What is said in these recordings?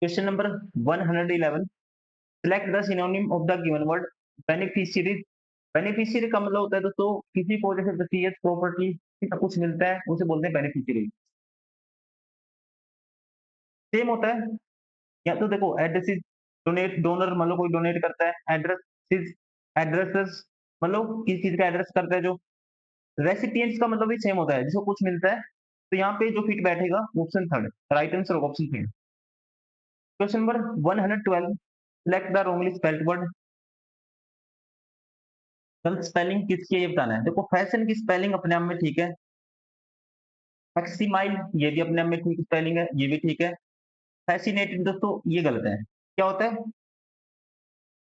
Question number 111, select the synonym of the given word beneficiary. Beneficiary का मतलब होता है दोस्तों किसी को जैसे वसीयत प्रॉपर्टी सब कुछ मिलता है उसे बोलते हैं बेनिफिशियरी। सेम होता है, या तो देखो एड्रेस इज डोनेट, डोनर मतलब कोई डोनेट करता है, एड्रेस इज एड्रेसेस मतलब किस चीज का एड्रेस करता है, जो रेसिपिएंट्स का मतलब भी सेम होता है जिसको कुछ मिलता है। तो यहाँ पे जो फिट बैठेगा ऑप्शन थर्ड, राइट आंसर होगा option third. Question number 112, select the wrongly spelled word. गलत स्पेलिंग किसकी है ये बताना है। देखो फैशन की स्पेलिंग अपने आप में ठीक है, मैक्सिमाइल ये भी अपने आप में ठीक स्पेलिंग है, ये भी ठीक है। फैसिनेटेड दोस्तों ये गलत है। क्या होता है?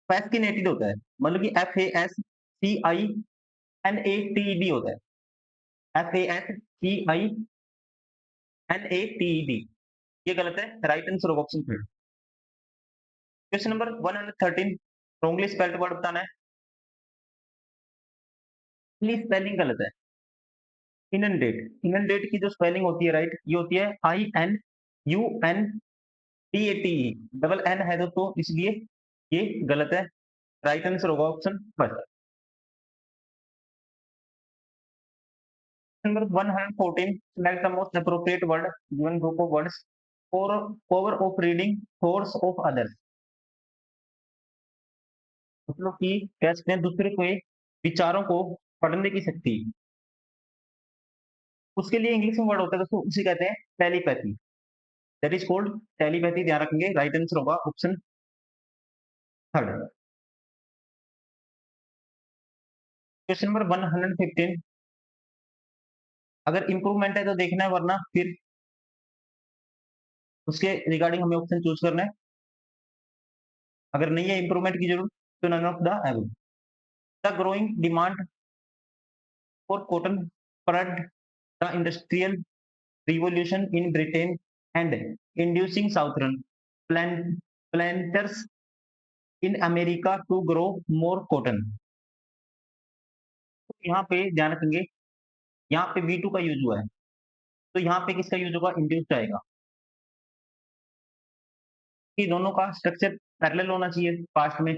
फैसिनेटेड होता है, मतलब कि FASCINATED होता है, FASCINATED, ये गलत है, राइट आंसर होगा option third. Question number 113, wrongly spelled word बताना है। स्पेलिंग गलत है। इनंडेट, इनंडेट की जो स्पेलिंग होती है राइट, ये होती है INUNDATE, डबल एन है दोस्तों, इसलिए ये गलत है, राइट आंसर होगा option first. Number 114, select the most appropriate word given group of words for power of reading thoughts of others। मतलब कि कह सकते हैं दूसरे के विचारों को पढ़ने की शक्ति, उसके लिए इंग्लिश में वर्ड होता है दोस्तों, उसे कहते हैं telepathy, that is called telepathy, ध्यान रखेंगे, राइट आंसर होगा ऑप्शन थर्ड। क्वेश्चन नंबर 115, अगर इंप्रूवमेंट है तो देखना है, वरना फिर उसके रिगार्डिंग हमें ऑप्शन चूज करना है। अगर नहीं है इंप्रूवमेंट की जरूरत तो none of the above. The growing demand for cotton spread the industrial revolution in Britain and inducing southern planters in America to grow more cotton। तो यहाँ पे ध्यान रखेंगे, यहाँ पे V2 का यूज हुआ है, तो यहाँ पे किसका यूज होगा? इंड्यूस्ड आएगा, कि दोनों का स्ट्रक्चर पैरेलल होना चाहिए पास्ट में।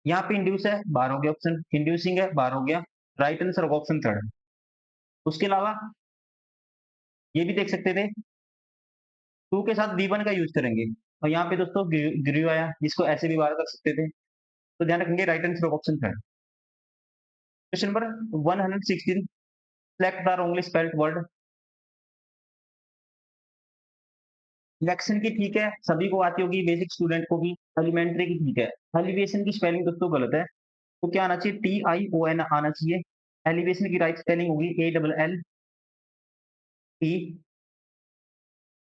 यहाँ पे इंड्यूस है, बाहर हो गया ऑप्शन, इंड्यूसिंग है, बाहर हो गया, राइट आंसर होगा ऑप्शन थर्ड। उसके अलावा ये भी देख सकते थे, टू के साथ V1 का यूज करेंगे, और यहाँ पे दोस्तों ग्रीव आया, जिसको ऐसे भी बाहर कर सकते थे, तो ध्यान रखेंगे, राइट आंसर होगा option third. Question number 116, select the wrongly spelled word। Election की ठीक है, सभी को आती होगी, बेसिक स्टूडेंट को भी। एलिमेंट्री की ठीक है। एलिवेशन की स्पेलिंग दोस्तों गलत है, तो क्या आना चाहिए? TION आना चाहिए। एलिवेशन की राइट स्पेलिंग होगी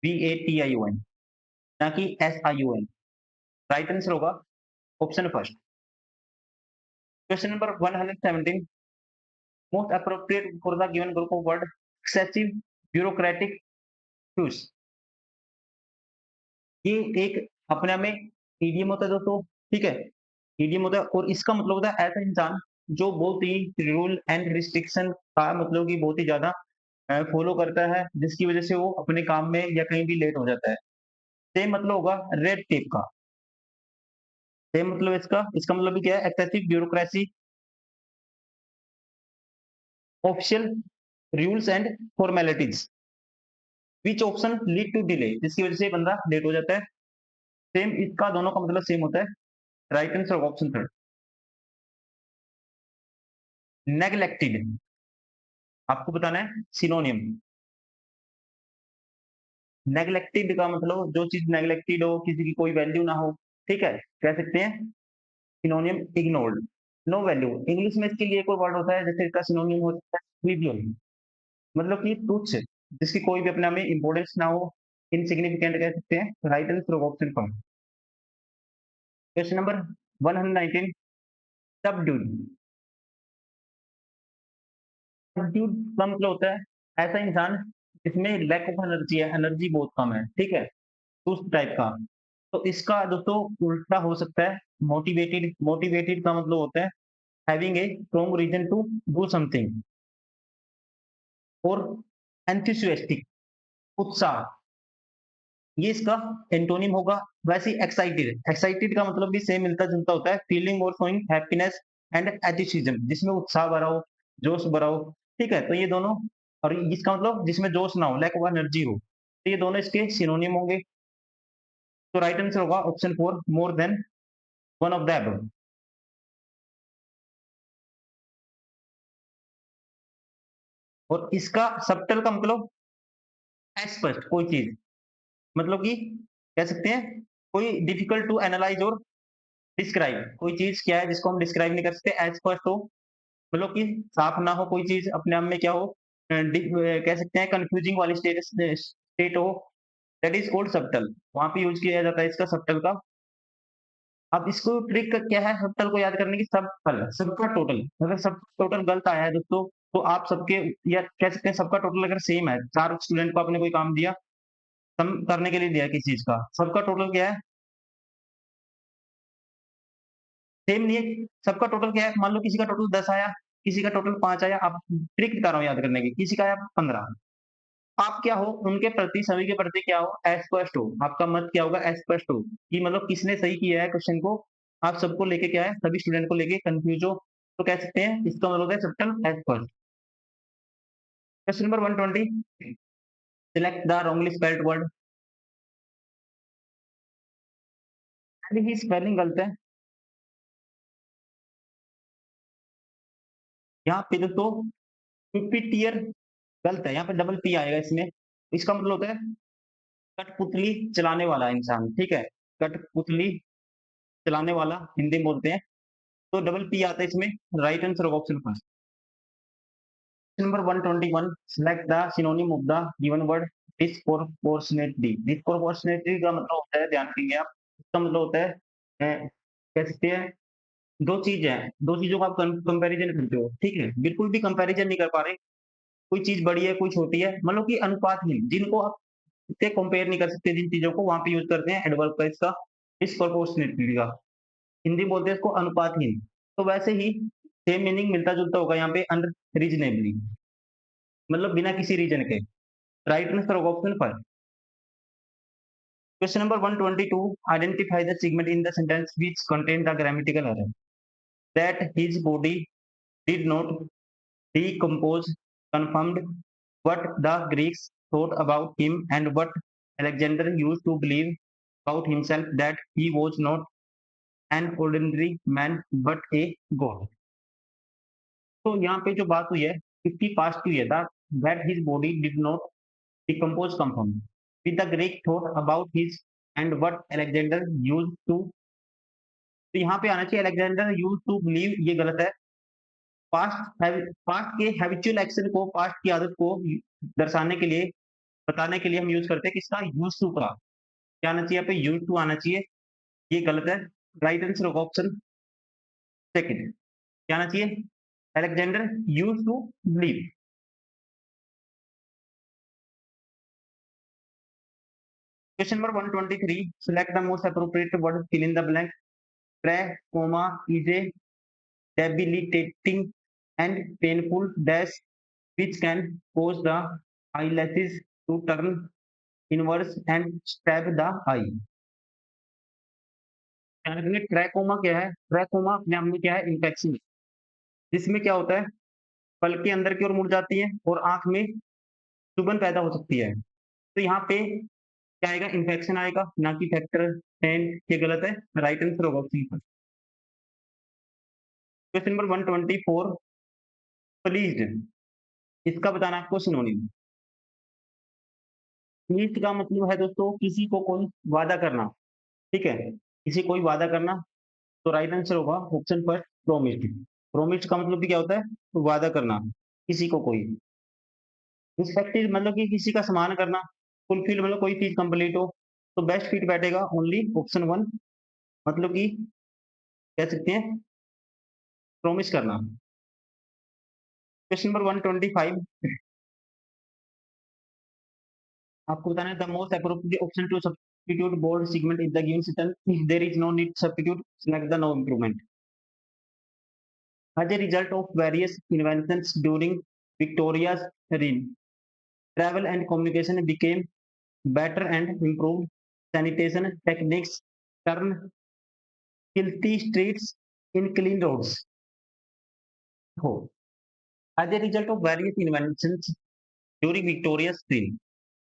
ALLEVATION, ना कि SION। राइट आंसर होगा option first. Question number 117, most appropriate for the given group of word excessive bureaucratic use. ये एक अपने आप में ईडीएम होता है दोस्तों, ठीक है, ईडीएम होता है, और इसका मतलब होता है ऐसा इंसान जो बहुत ही रूल एंड रिस्ट्रिक्शन का मतलब कि बहुत ही ज्यादा फॉलो करता है, जिसकी वजह से वो अपने काम में या कहीं भी लेट हो जाता है। सेम मतलब होगा रेड टेप का, सेम मतलब इसका इसका मतलब भी क्या है? Excessive bureaucracy, official rules and formalities, which option lead to delay, जिसकी वजह से बंदा लेट हो जाता है। सेम इसका दोनों का मतलब सेम होता है, right answer option third. Neglected, आपको बताना है सिनोनियम। नेग्लेक्टेड का मतलब जो चीज नेग्लेक्टेड हो, किसी की कोई वैल्यू ना हो, ठीक है, कह सकते हैं synonym ignored, no value. English में इसके लिए कोई वर्ड होता है, जैसे इसका सिनोनियम हो सकता है ट्रिवियल, मतलब कि तुच्छ, जिसकी कोई भी अपने में इंपॉर्टेंस ना हो, इनसिग्निफिकेंट कह सकते हैं, right answer option for. Question number 119, subdued. Subdued का मतलब होता है ऐसा इंसान जिसमें लैक ऑफ एनर्जी है, एनर्जी बहुत कम है, ठीक है, तो उस टाइप का। तो इसका दोस्तों उल्टा हो सकता है मोटिवेटेड। मोटिवेटेड का मतलब होता है having a strong reason to do something, और एंथुसियास्टिक, उत्साह, ये इसका एंटोनिम होगा। वैसे ही एक्साइटेड, एक्साइटेड का मतलब भी सेम मिलता जुलता होता है, फीलिंग और शोइंग हैप्पीनेस एंड एंथुसियाज्म, जिसमें उत्साह भरा हो, जोश भरा हो। ठीक है, तो ये दोनों, और इसका मतलब जिसमें जोश ना हो, लैक ऑफ एनर्जी हो, तो ये दोनों इसके सिनोनिम होंगे। तो राइट आंसर होगा option 4, more than one of the above. और इसका सबटल का मतलब अस्पष्ट कोई चीज, मतलब कि कह सकते हैं कोई डिफिकल्ट टू एनालाइज और डिस्क्राइब, कोई चीज क्या है जिसको हम डिस्क्राइब नहीं कर सकते, अस्पष्ट हो, मतलब कि साफ ना हो कोई चीज अपने आप में, क्या हो, कह सकते हैं कंफ्यूजिंग वाली स्टेट हो, दैट इज कॉल्ड सबटल। वहां पे यूज किया जाता है इसका सबटल का। अब इसको ट्रिक का क्या है सबटल को याद करने की, सबटल सबका टोटल, अगर सब टोटल गलत आया है दोस्तों, तो आप सबके, या कह सकते हैं सबका टोटल अगर सेम है, 4 स्टूडेंट को आपने कोई काम दिया, सम करने के लिए दिया किसी चीज का, सबका टोटल क्या है, सेम नहीं है। सबका टोटल क्या है, मान लो किसी का टोटल 10 आया, किसी का टोटल 5 आया, आप ट्रिक बता रहा हूँ याद करने की, किसी का आया 15, आप क्या हो उनके प्रति, सभी के प्रति क्या हो, अस्पष्ट हो, आपका मत क्या होगा, अस्पष्ट हो, कि मतलब किसने सही किया है क्वेश्चन को, आप सबको लेके क्या है, सभी स्टूडेंट को लेके कंफ्यूज हो, तो कह सकते हैं इसका मतलब है सबटल अस्पष्ट। Question number 120, select the wrongly spelled word. He spelling गलत है यहाँ पे, दोस्तों पिपीटियर गलत है, यहाँ पे डबल पी आएगा इसमें, इसका मतलब होता है कठपुतली चलाने वाला इंसान, ठीक है, कठपुतली चलाने वाला हिंदी में बोलते हैं, तो डबल पी आता है इसमें, राइट आंसर होगा option first. Number 121, select the synonym of the given word disproportionately. Disproportionately का मतलब होता है, ध्यान देंगे आप, इसका मतलब होता है कह सकते हैं दो चीज है, दो चीजों का आप कंपैरिजन करते हो, ठीक है, बिल्कुल भी कंपैरिजन नहीं कर पा रहे, कोई चीज बड़ी है कोई छोटी है, मतलब कि अनुपातहीन, जिनको आप से कंपेयर नहीं कर सकते, जिन चीजों को, वहां पे यूज करते हैं एडवर्ब का, इसका डिस्प्रोपोर्शनेटली का, हिंदी बोलते हैं इसको अनुपातहीन। तो वैसे ही सेम मीनिंग मिलता जुलता होगा यहाँ पे, अनरीजनेबली, मतलब बिना किसी रीजन के, राइट आंसर होगा ऑप्शन पर। Question number 122, identify the segment in the sentence which contain the grammatical error, that his body did not decompose, confirmed what the Greeks thought about him and what Alexander used to believe about himself, that he was not an ordinary man but a god। तो यहाँ पे जो बात हुई है, इसकी past हुई है, that his body did not decompose, confirmed with the Greek thought about his and what Alexander used to, तो यहाँ पे आना चाहिए Alexander used to believe, ये गलत है। पास्ट पास्ट के हैबिचुअल एक्शन को, पास्ट की आदत को दर्शाने के लिए, बताने के लिए हम यूज करते हैं किसका, यूज टू का, क्या आना चाहिए यहाँ पे, यूज टू आना चाहिए, ये गलत है, राइट आंसर होगा ऑप्शन सेकंड, क्या आना चाहिए, Alexander use to believe. Question number 123, select the most appropriate word, fill in the blank, trachoma is a debilitating and painful dash which can cause the eyelashes to turn inwards and stab the eye। Trachoma क्या है, trachoma अपने आप में क्या है, infection, जिसमें क्या होता है, पलकें अंदर की ओर मुड़ जाती हैं और आंख में चुभन पैदा हो सकती है, तो यहाँ पे क्या आएगा, इन्फेक्शन आएगा, ना कि फैक्टर 10, ये गलत है, राइट आंसर होगा ऑप्शन पर। क्वेश्चन नंबर 124, प्लीज, इसका बताना आपको सिनोनिम। प्लीज का मतलब है दोस्तों किसी को कोई वादा करना, ठीक है, किसी कोई वादा करना, तो राइट आंसर होगा ऑप्शन पर प्रोमिस्ड। प्रोमिस्ड का मतलब भी क्या होता है, वादा करना किसी को कोई, रिस्पेक्टेड मतलब कि किसी का सम्मान करना, फुलफिल मतलब कोई चीज कंप्लीट हो, तो बेस्ट फिट बैठेगा ओनली ऑप्शन वन, मतलब कि कह सकते हैं प्रॉमिस करना। क्वेश्चन नंबर 125, आपको बताना है the most appropriate option to substitute bold segment in the given sentence, if there is no need substitute select the no improvement. As a result of various inventions during Victoria's reign, travel and communication became better and improved sanitation techniques turn filthy streets in clean roads. हो. As a result of various inventions during Victoria's reign,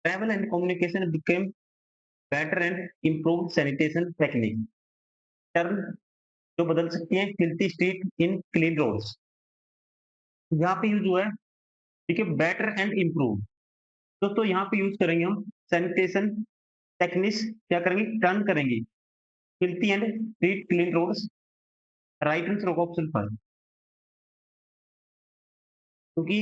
travel and communication became better and improved sanitation techniques. Term जो बदल सकती है filthy street in clean roads. यहाँ पे use हुआ है, ठीक है, बेटर एंड इम्प्रूव। दोस्तों यहाँ पे यूज करेंगे हम सैनिटेशन टेक्निक्स, क्या करेंगे, टर्न करेंगे filthy and street clean roads, right answer होगा ऑप्शन पर, क्योंकि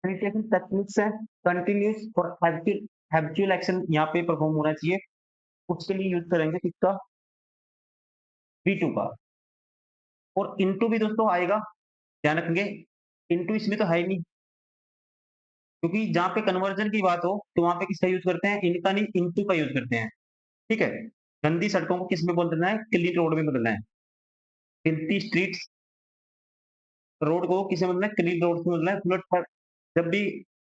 सैनिटेशन टेक्निक्स है कंटिन्यूस और हैबिचुअल एक्शन यहाँ पे परफॉर्म होना चाहिए, उसके लिए यूज करेंगे किसका, V2 का। और इनटू भी दोस्तों आएगा, ध्यान रखेंगे, इनटू इसमें तो है ही नहीं, क्योंकि जहाँ पे कन्वर्जन की बात हो तो वहां पे किसका यूज करते हैं, इनका नहीं इनटू का यूज करते हैं, ठीक है। गंदी सड़कों को किस में बदलना है, क्लीन रोड में बदलना है। फिल्थी स्ट्रीट्स रोड को किसे बदलना है, क्लीन रोड से बदलना है। जब भी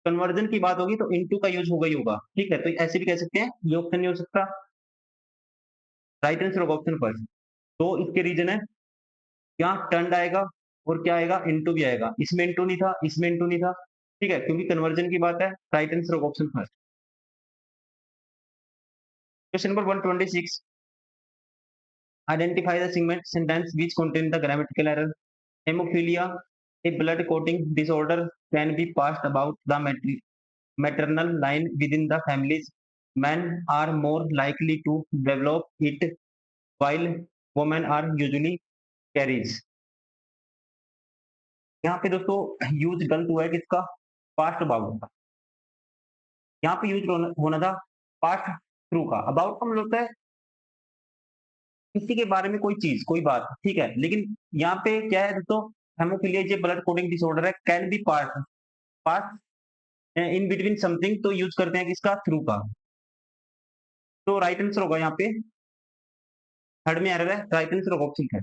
कन्वर्जन की बात होगी तो इनटू का यूज होगा ही होगा, ठीक है। तो ऐसे भी कह सकते हैं, ये ऑप्शन नहीं हो सकता, राइट आंसर होगा ऑप्शन पर। तो इसके रीजन है, क्या टर्न आएगा और क्या आएगा, इनटू भी आएगा। इसमें इनटू नहीं था, इसमें इनटू नहीं था, ठीक है, क्योंकि कन्वर्जन की बात है। राइट आंसर होगा option first. Question number 126, identify the segment sentence which contain the grammatical error. Hemophilia, a blood clotting disorder, can be passed about the maternal line within the families. Men are more likely to develop it, while women are usually carries. यहाँ पे दोस्तों use गलत हुआ है किसका, past about का। यहाँ पे यूज होना था पास्ट थ्रू का। अबाउट का मतलब होता है किसी के बारे में कोई चीज, कोई बात, ठीक है। लेकिन यहाँ पे क्या है दोस्तों, हेमोफिलिया जो ब्लड कोडिंग डिसऑर्डर है, can be pass pass in between something, तो यूज करते हैं किसका, थ्रू का। तो राइट आंसर होगा यहाँ पे, थर्ड में एरर है, राइट आंसर होगा ऑप्शन है,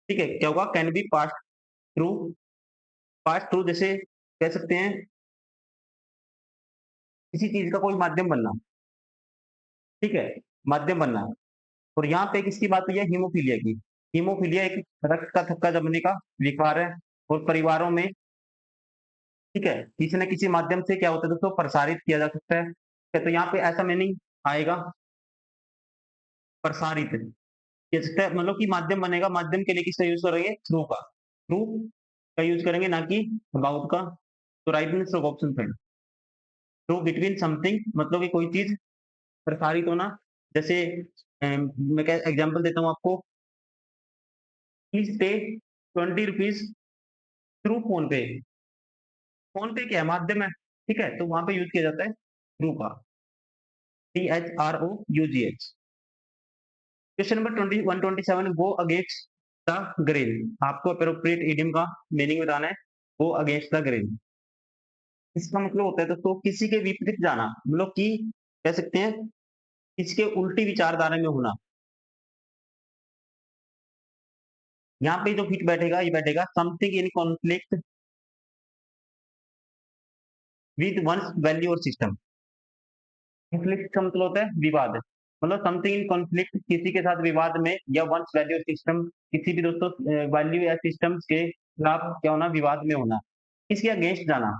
ठीक है। क्या होगा, can be pass through, pass through जैसे कह सकते हैं किसी चीज का कोई माध्यम बनना, ठीक है, माध्यम बनना। और यहाँ पे किसकी बात हुई है, हीमोफीलिया की। हीमोफीलिया एक रक्त का थक्का जमने का विकार है, और परिवारों में, ठीक है, किसी न किसी माध्यम से क्या होता है दोस्तों, प्रसारित किया जा सकता है। ठीक है, तो यहाँ पे ऐसा मीनिंग आएगा, प्रसारित किया सकता है, मतलब कि माध्यम बनेगा। माध्यम के लिए किसका यूज करेंगे, थ्रू का, थ्रू का यूज करेंगे, ना कि अबाउट का। तो राइट आंसर ऑप्शन है थ्रू बिटवीन समथिंग, मतलब कि कोई चीज प्रसारित होना। जैसे मैं क्या एग्जांपल देता हूँ आपको, please pay 20 rupees through phone पे। फोन पे क्या है, माध्यम है, ठीक है, तो वहां पे यूज किया जाता है थ्रू का, THROUGH। Question number 127, go against the grain. आपको अप्रोप्रिएट इडियम का मीनिंग बताना है, गो अगेंस्ट द ग्रेन। इसका मतलब होता है दोस्तों किसी के विपरीत जाना, मतलब कि कह सकते हैं किसी के उल्टी विचारधारा में होना। यहाँ पे जो फिट बैठेगा, ये बैठेगा something in conflict with ones value और सिस्टम। कॉन्फ्लिक्ट का मतलब होता है विवाद, मतलब समथिंग इन कॉन्फ्लिक्ट, किसी के साथ विवाद में, या वंस वैल्यू सिस्टम, किसी भी दोस्तों वैल्यू या सिस्टम के खिलाफ क्या होना, विवाद में होना। किसके अगेंस्ट जाना,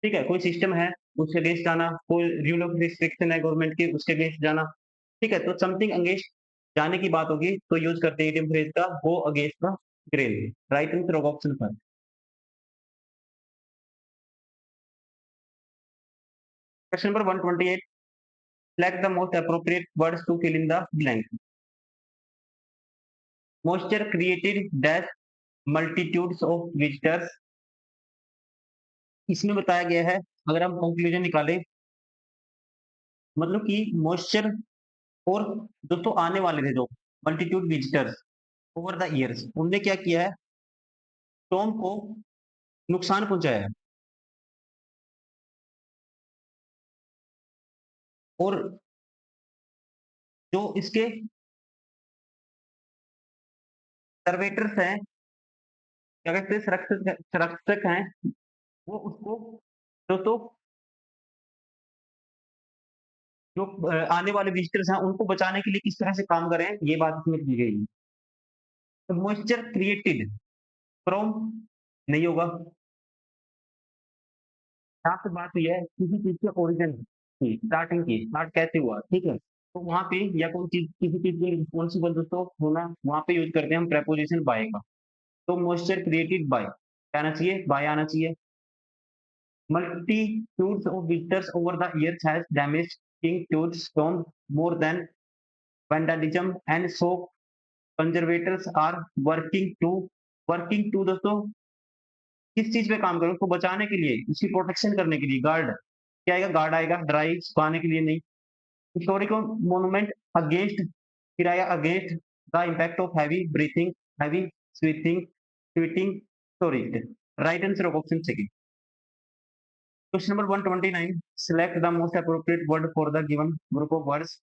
ठीक है, कोई सिस्टम है उसके अगेंस्ट जाना, कोई रूल ऑफ रिस्ट्रिक्शन है गवर्नमेंट की, उसके अगेंस्ट जाना, ठीक है। तो समथिंग अगेंस्ट जाने की बात होगी तो यूज करते हैं इडियम फ्रेज का, go against the grain. Right answer होगा ऑप्शन पर। Question number 128, select the most appropriate words to fill in the blank. Moisture created dash multitudes of visitors। इसमें बताया गया है, अगर हम कंक्लूजन निकालें, मतलब कि मॉइस्चर और दोस्तों आने वाले थे जो multitude visitors over the years, उनने क्या किया है, टॉम को नुकसान पहुंचाया है। और जो इसके सर्वेटर्स हैं, क्या कहते हैं, संरक्षक संरक्षक हैं, वो उसको दोस्तों जो आने वाले विजिटर्स हैं उनको बचाने के लिए किस तरह से काम करें, ये बात इसमें की गई है। तो मॉइस्चर क्रिएटेड फ्रॉम नहीं होगा। यहाँ पे बात हुई है किसी चीज़ के ओरिजिन की, स्टार्टिंग की, स्टार्ट कैसे हुआ, ठीक है? तो वहाँ पे या कोई चीज़ किसी चीज़ के लिए रिस्पॉन्सिबल दोस्तों होना, वहाँ पे यूज़ करते हैं हम प्रेपोज़िशन बाय का। तो मॉइस्चर क्रिएटेड बाय क्या आना चाहिए? बाय आना चाहिए। Multitudes of visitors over the years has damaged King Toots' tomb more than vandalism, and so conservators are working to दोस्तों किस चीज पे काम करें? उसको बचाने के लिए, उसकी प्रोटेक्शन करने के लिए गार्ड क्या आएगा? गार्ड आएगा, ड्राई सुखाने के लिए नहीं। हिस्टोरिकल मोनुमेंट अगेंस्ट फिर आएगा against the impact of heavy sweating tourist. Right answer of option second. Question number 129, select the most appropriate word for the given group of words.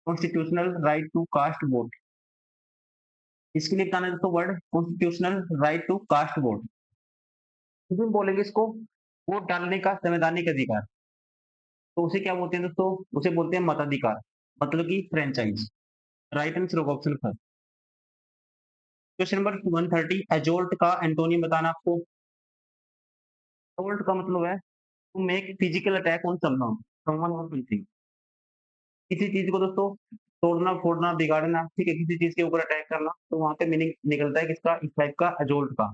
Constitutional right to cast vote. इसके लिए बताना है दोस्तों word constitutional right to cast vote. हम बोलेंगे इसको vote डालने का संवैधानिक अधिकार। तो उसे क्या बोलते हैं दोस्तों? उसे बोलते हैं मताधिकार, मतलब कि फ्रेंचाइज। राइट आंसर होगा option first. Question number 130, assault का एंटोनियम बताना आपको। एजोल्ट का मतलब है to make physical attack on someone और समथिंग। किसी चीज को दोस्तों तोड़ना, फोड़ना, बिगाड़ना, ठीक है, किसी चीज के ऊपर अटैक करना, तो वहां पे मीनिंग निकलता है किसका? इस टाइप का, एजोल्ट का।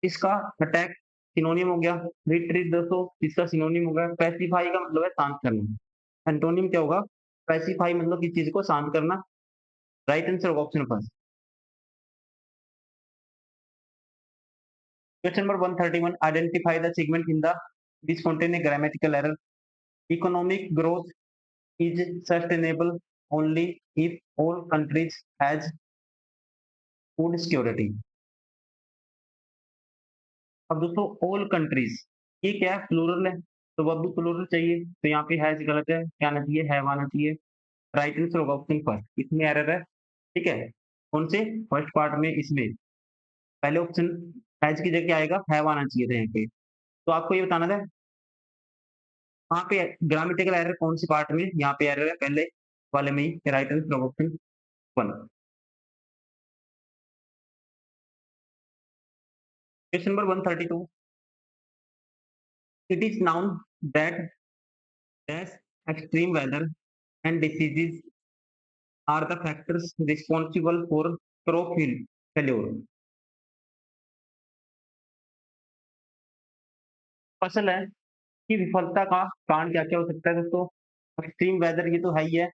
इसका अटैक सिनोनियम हो गया। रिट्रीट दोस्तों इसका सिनोनियम हो गया। पैसिफाई का मतलब है शांत करना। एंटोनियम क्या होगा? पैसिफाई मतलब किसी चीज को शांत करना। राइट आंसर होगा option first. Question number 131, identify the segment in the this contain a grammatical error. Economic growth is sustainable only if all countries has food security। अब दोस्तों ऑल कंट्रीज ये क्या है? प्लूरल है, तो वह भी प्लूरल चाहिए, तो यहाँ पे हैज गलत है, क्या आना चाहिए? हैव आना चाहिए। राइट आंसर होगा ऑप्शन फर्स्ट। इसमें एरर है, ठीक है। कौन से? फर्स्ट पार्ट में, इसमें पहले ऑप्शन हैज की जगह आएगा, हैव आना चाहिए था यहाँ पे। तो आपको ये बताना था वहाँ पे ग्रामेटिकल एरर कौन सी पार्ट में, यहाँ पे एरर है पहले वाले में ही। राइट आंसर होगा option one. Question number 132, it is known that dash extreme weather and diseases are the factors responsible for crop failure। फसल है कि विफलता का कारण क्या क्या हो सकता है दोस्तों? एक्सट्रीम वेदर ये तो है ही है।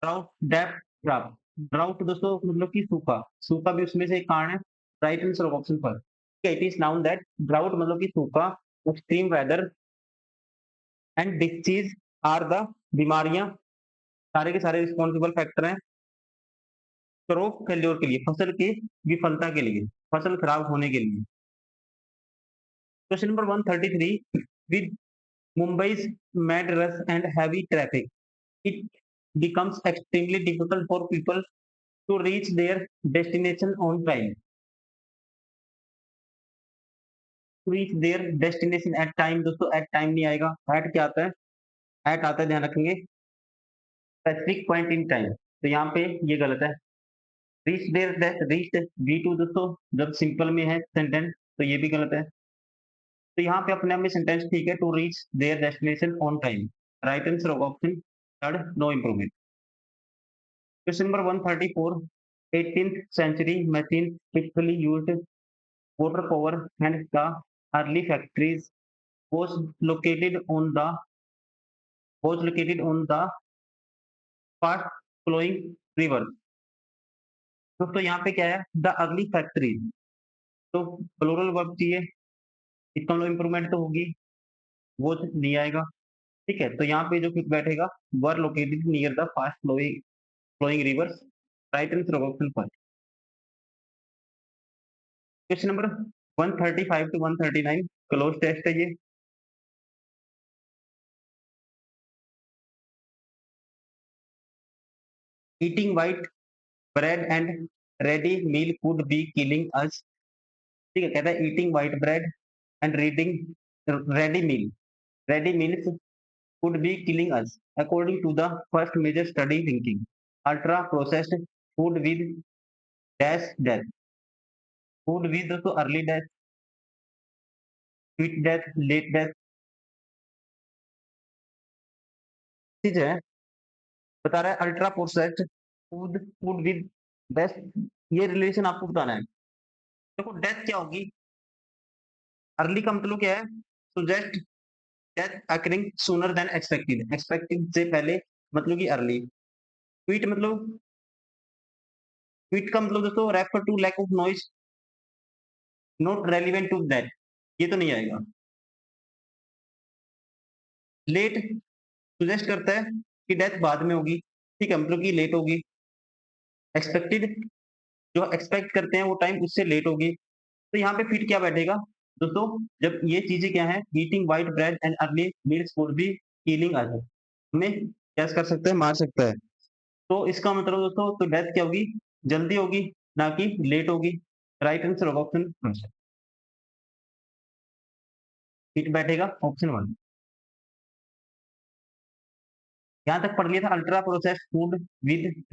ड्राउट डेप्थ ड्राफ्ट, ड्राउट दोस्तों मतलब कि सूखा, सूखा भी उसमें से एक कारण है। Right answer of option first. It is known that drought मतलब कि सूखा, extreme weather and disease are the बीमारियां सारे के सारे रिस्पॉन्सिबल फैक्टर हैं क्रॉप फेल्योर के लिए, फसल की विफलता के लिए, फसल खराब होने के लिए। Question number 133, with मुंबई's mad rush and heavy traffic, it becomes extremely difficult for people to reach their destination on time। To reach their destination at time, दोस्तों at time नहीं आएगा, at क्या आता है? at आता है, ध्यान रखेंगे, specific point in time। तो यहाँ पे ये गलत है। reach their reach V2 दोस्तों जब सिंपल में है सेंटेंस, तो ये भी गलत है। तो यहाँ पे अपने आप में सेंटेंस ठीक है, to reach their destination on time. Right answer होगा option third, no improvement. Question number 134, 18th century machines typically used water power and the early factories was located on the fast flowing river। दोस्तों यहाँ पे क्या है? The early factory, तो plural verb चाहिए, इसका no improvement तो होगी, वो नहीं आएगा, ठीक है। तो यहाँ पे जो फिट बैठेगा, were located near the fast flowing rivers. Right answer option first. Question number 135 to 139 cloze test है ये। Eating white bread and ready meal could be killing us. ठीक है, कहता है eating white bread and reading ready meal, ready meals could be killing us, according to the first major study linking ultra processed food with dash death. Food with दोस्तों early death, quick death, late death, ठीक है। बता रहा है ultra processed food food with best, ये relation आपको बताना है। देखो डेथ क्या होगी, अर्ली का मतलब क्या है, suggest death occurring sooner than expected, expected से पहले मतलब कि अर्ली। क्विट मतलब, क्विट का मतलब दोस्तों refer to lack of noise, not relevant to that, ये तो नहीं आएगा। लेट सुजेस्ट करता है कि डेथ बाद में होगी, ठीक है, मतलब कि लेट होगी। एक्सपेक्टेड, जो एक्सपेक्ट करते हैं वो टाइम उससे लेट होगी। तो यहाँ पे फिट क्या बैठेगा दोस्तों, जब ये चीजें क्या है, eating white bread and early meals would be killing अस, हमें क्या कर सकता है, मार सकता है। तो इसका मतलब दोस्तों, तो डेथ क्या होगी, जल्दी होगी, ना कि लेट होगी। राइट आंसर होगा ऑप्शन, फिट बैठेगा ऑप्शन वन। यहाँ तक पढ़ लिया था ultra processed food with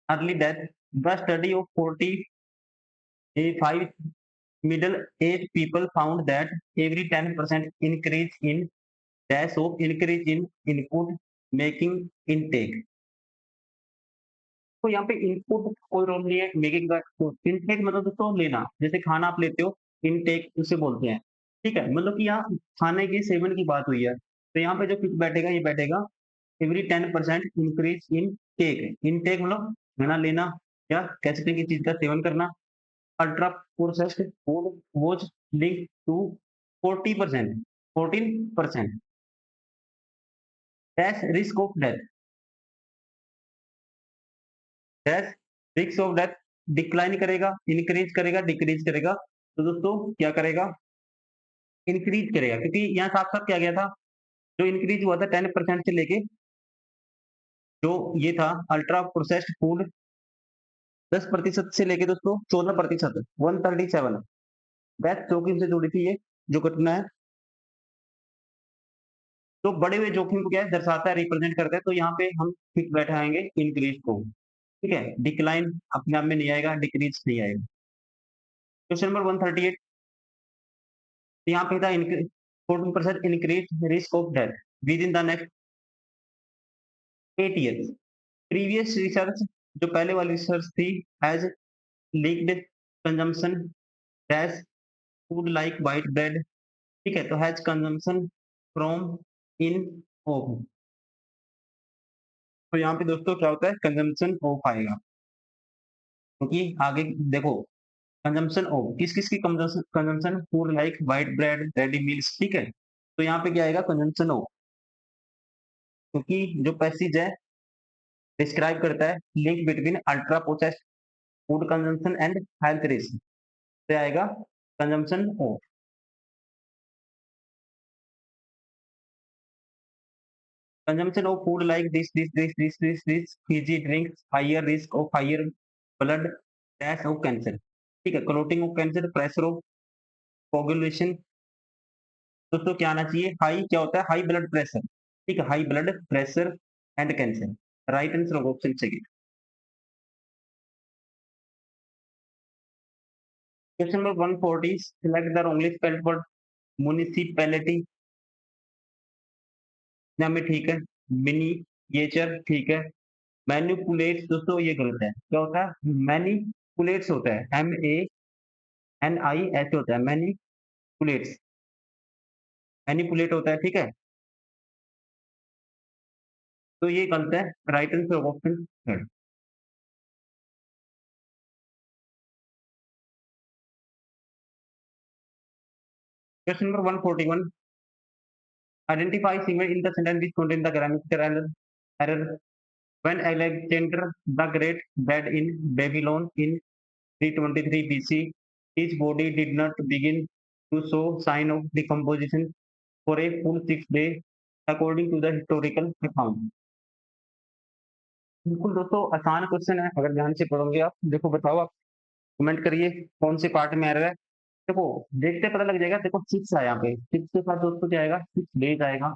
early death, the study of 45 middle aged people found that every 10% increase in dash of increase in input making intake। तो यहाँ पे इनपुट कोई रोल नहीं है, मेकिंग का इनटेक मतलब दोस्तों लेना, जैसे खाना आप लेते हो, इनटेक उसे बोलते हैं, ठीक है, मतलब कि यहाँ खाने के सेवन की बात हुई है। तो यहाँ पे जो फिट बैठेगा, ये बैठेगा every 10% increase in take, intake मतलब खाना लेना, या कह सकते हैं कि चीज का सेवन करना। Ultra processed food was link to 40%, 14% dash risk of death, dash risk of death decline करेगा, इंक्रीज करेगा, डिक्रीज करेगा। तो दोस्तों क्या करेगा, इंक्रीज करेगा, क्योंकि यहाँ साफ साफ क्या गया था, जो इंक्रीज हुआ था 10% से लेके, जो ये था अल्ट्रा प्रोसेस्ड फूड 10% से लेके दोस्तों 14%, 137 डेथ जोखिम से जुड़ी थी ये जो घटना है। तो बड़े हुए जोखिम को क्या है, दर्शाता है, रिप्रेजेंट करता है। तो यहाँ पे हम फिट बैठाएंगे इंक्रीज को, ठीक है, डिक्लाइन अपने आप में नहीं आएगा, डिक्रीज नहीं आएगा। क्वेश्चन नंबर 138, यहाँ पे था 14% increase risk of death with in the next 8 years। Previous research, जो पहले वाली रिसर्च थी, has leaked consumption dash food like white bread, ठीक है, तो has consumption from in of. तो यहाँ पे दोस्तों क्या होता है, कंजम्पशन ऑफ आएगा, क्योंकि आगे देखो, कंजम्पशन ऑफ किस किस की consumption, food like white bread, ready meals, ठीक है। तो यहाँ पे क्या आएगा, कंजम्पशन ऑफ, क्योंकि जो पैसेज है डिस्क्राइब करता है link between ultra processed food consumption and health risk, से आएगा consumption of. Consumption of food like this fizzy drinks higher risk of higher blood dash of cancer, ठीक है, clotting of cancer, pressure of coagulation. दोस्तों क्या आना चाहिए, high क्या होता है, हाई ब्लड प्रेशर, ठीक है, high blood pressure and cancer. Right answer होगा option second. Question number 140, select the wrongly spelled word municipality. में ठीक है, मिनिएचर ठीक है, मैनिपुलेट्स दोस्तों ये गलत है, क्या होता है, मैनिपुलेट्स होता है, MANIS होता है, मैनिपुलेट्स, मैनिपुलेट होता है, ठीक है, तो ये गलत है। Right answer option third. Question number 141, identify single in the sentence which contain the grammatical error when Alexander the Great died in Babylon in 323 BC, his body did not begin to show sign of decomposition for a full 6 days, according to the historical account। बिल्कुल दोस्तों आसान question है, अगर ध्यान से पढ़ोगे आप। देखो बताओ आप, कमेंट करिए कौन से पार्ट में एरर है। देखो देखते पता लग जाएगा। देखो 6 है यहाँ पे, 6 के साथ दोस्तों क्या आएगा, 6 डेज आएगा।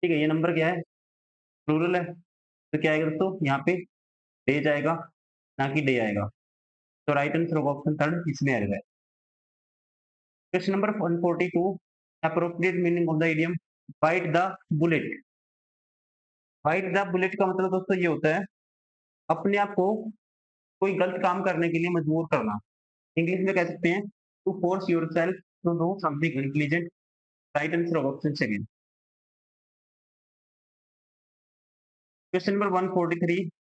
ठीक है, ये नंबर क्या है? प्लूरल है, तो क्या आएगा दोस्तों? यहाँ पे डे जाएगा, ना कि डे आएगा। तो राइट आंसर होगा ऑप्शन थर्ड, इसमें आएगा। Question number 142, appropriate meaning of the idiom bite the bullet. Bite the bullet का मतलब दोस्तों ये होता है अपने आप को कोई गलत काम करने के लिए मजबूर करना। इंग्लिश में कह सकते हैं to force yourself to do something intelligent. Right answer होगा option second. Question number 143,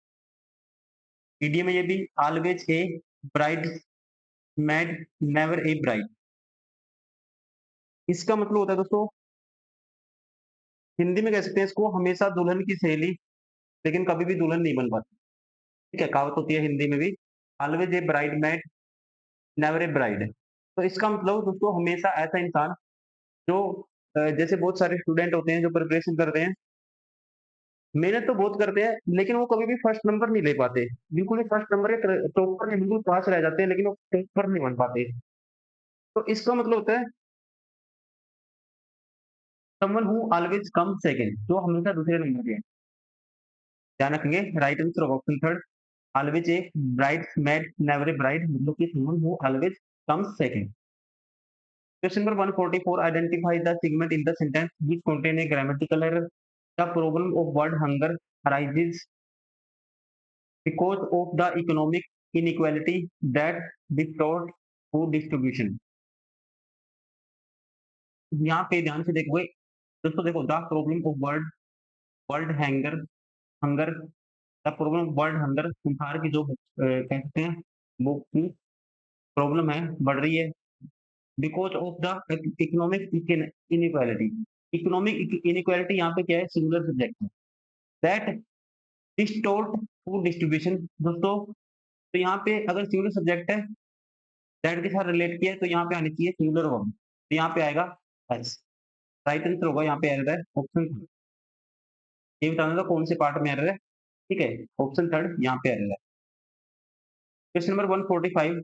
idiom है ये भी, always a bridesmaid never a bride. इसका मतलब होता है दोस्तों, हिंदी में कह सकते हैं इसको, हमेशा दुल्हन की सहेली लेकिन कभी भी दुल्हन नहीं बन पाती। ठीक है, कहावत होती है हिंदी में भी, always a bridesmaid never a bride. तो इसका मतलब दोस्तों हमेशा ऐसा इंसान जो जैसे बहुत सारे स्टूडेंट होते हैं जो प्रिपरेशन करते हैं, मेहनत तो बहुत करते हैं लेकिन वो कभी भी फर्स्ट नंबर नहीं ले पाते। बिल्कुल भी फर्स्ट नंबर के टॉपर नहीं, बिल्कुल पास रह जाते हैं लेकिन वो टॉपर नहीं बन पाते। तो इसका मतलब होता है someone who always come second, जो हमेशा दूसरे नंबर पे है। ध्यान रखेंगे, राइट आंसर होगा option third, always a bridesmaid never a bride, मतलब कि someone who always comes second. Question number 144, identify the segment in the sentence which contain a grammatical error. The problem of world hunger arises because of the economic inequality that distort food distribution। यहाँ पे ध्यान से देखोगे दोस्तों, देखो the problem of world world hanger hunger, the problem of world hunger, संसार की जो कह सकते हैं वो की प्रॉब्लम है, बढ़ रही है because of the economic inequality. Economic inequality यहाँ पे क्या है? सिंगुलर सब्जेक्ट है। दैट डिस्टोर्ट फूड डिस्ट्रीब्यूशन दोस्तों, तो यहाँ पे अगर सिंगुलर सब्जेक्ट है, दैट के साथ रिलेट किया है, तो यहाँ पे आनी चाहिए सिंगुलर वर्ब, तो यहाँ पे आएगा एस। राइट आंसर होगा यहाँ पे एरर है ऑप्शन थर्ड। ये बताना था कौन से पार्ट में एरर है। ठीक है, ऑप्शन थर्ड यहाँ पे एरर है। Question number 145,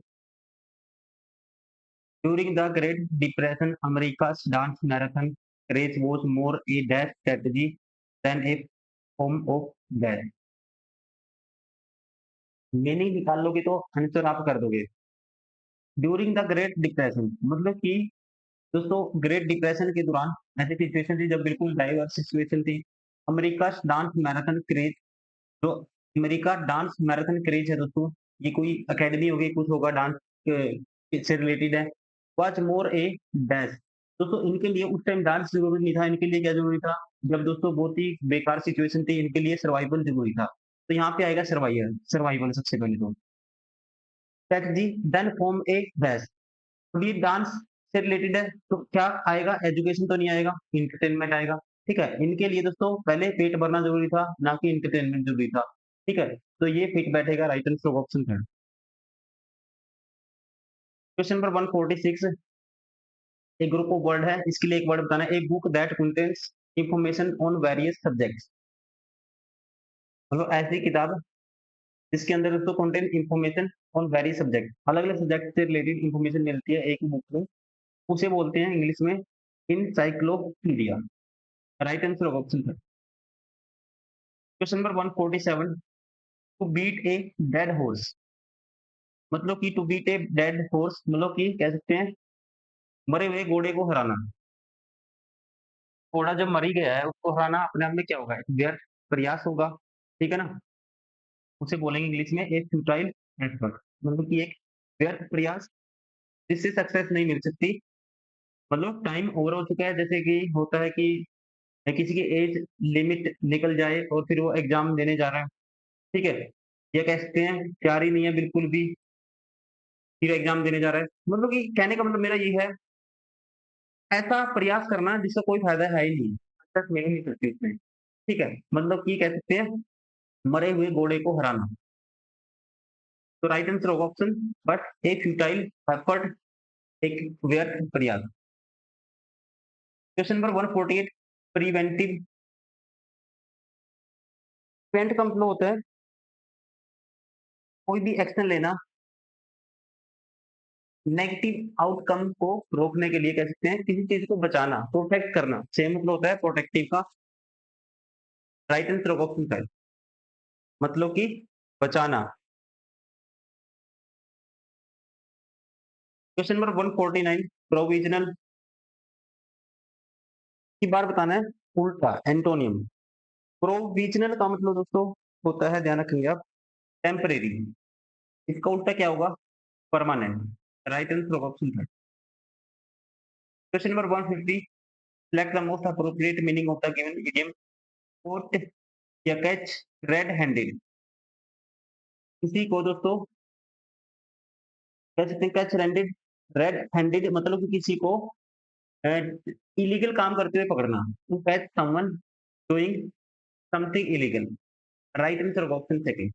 during the great depression America dance marathon race was more a dash strategy than a form of dash. मीनिंग निकाल लोगे तो आंसर आप कर दोगे। ड्यूरिंग द ग्रेट डिप्रेशन मतलब कि दोस्तों ग्रेट डिप्रेशन के दौरान ऐसी सिचुएशन थी जब बिल्कुल डाइवर्स सिचुएशन थी। अमेरिका डांस मैराथन क्रेज, जो अमेरिका डांस मैराथन क्रेज है दोस्तों, ये कोई एकेडमी होगी, कुछ होगा डांस से रिलेटेड है। वाज मोर ए डैश, दोस्तों इनके लिए उस टाइम डांस जरूरी नहीं था, इनके लिए क्या जरूरी था? जब दोस्तों बहुत ही बेकार सिचुएशन थी, इनके लिए सर्वाइवल जरूरी था। तो यहाँ पे आएगा सर्वाइवल, सर्वाइवल सबसे पहले तो। स्ट्रेटजी देन फॉर्म ए डैश, अब ये डांस से रिलेटेड है तो क्या आएगा? एजुकेशन तो नहीं आएगा, इंटरटेनमेंट आएगा। ठीक है, इनके लिए दोस्तों पहले पेट भरना जरूरी था, ना कि इंटरटेनमेंट जरूरी था। ठीक है, तो ये फिट बैठेगा, right answer option third. Question number 146, एक ग्रुप ऑफ वर्ड है, इसके लिए एक वर्ड बताना है। A book that contains information on various subjects, मतलब ऐसी किताब जिसके अंदर दोस्तों contain information on various subject, अलग अलग सब्जेक्ट से रिलेटेड इंफॉर्मेशन मिलती है एक बुक में, उसे बोलते हैं इंग्लिश में इनसाइक्लोपीडिया। राइट आंसर होगा option third. Question number 147, to beat a dead horse, मतलब कि to beat a dead horse मतलब कि कह सकते हैं मरे हुए घोड़े को हराना। घोड़ा जब मर ही गया है उसको हराना अपने आप में क्या होगा? एक व्यर्थ प्रयास होगा। ठीक है ना, उसे बोलेंगे इंग्लिश में एक फ्यूटाइल एफर्ट, मतलब कि एक व्यर्थ प्रयास जिससे सक्सेस नहीं मिल सकती। मतलब टाइम ओवर हो चुका है, जैसे कि होता है कि किसी की एज लिमिट निकल जाए और फिर वो एग्जाम देने जा रहा है। ठीक है, ये कह सकते हैं तैयारी नहीं है बिल्कुल भी, फिर एग्जाम देने जा रहा है। मतलब कि कहने का मतलब मेरा ये है, ऐसा प्रयास करना जिसका कोई फायदा है ही नहीं, सक्सेस मिल ही नहीं सकती उसमें। ठीक है, मतलब कि कह सकते हैं मरे हुए घोड़े को हराना। तो राइट आंसर होगा option but A futile effort, एक व्यर्थ प्रयास। क्वेश्चन नंबर 148, प्रिवेंटिव, प्रिवेंट का मतलब होता है कोई भी एक्शन लेना नेगेटिव आउटकम को रोकने के लिए, कह सकते हैं किसी चीज को बचाना, प्रोटेक्ट करना। सेम मतलब होता है प्रोटेक्टिव का। राइट आंसर ऑफ ऑप्शन का है, मतलब कि बचाना। क्वेश्चन नंबर 149, प्रोविजनल की बार बताना है, उल्टा एंटोनियम। प्रोविजनल का मतलब दोस्तों होता है, ध्यान रखेंगे आप, टेम्परेरी। इसका उल्टा क्या होगा? Permanent. Right answer of option का। Question number 150, select the most appropriate meaning of the given idiom, caught या catch रेड हैंडेड। किसी को दोस्तों कह सकते हैं कैच हैंडेड, रेड हैंडेड मतलब कि किसी को इलीगल काम करते हुए पकड़ना। To catch someone doing something illegal. Right answer of option second.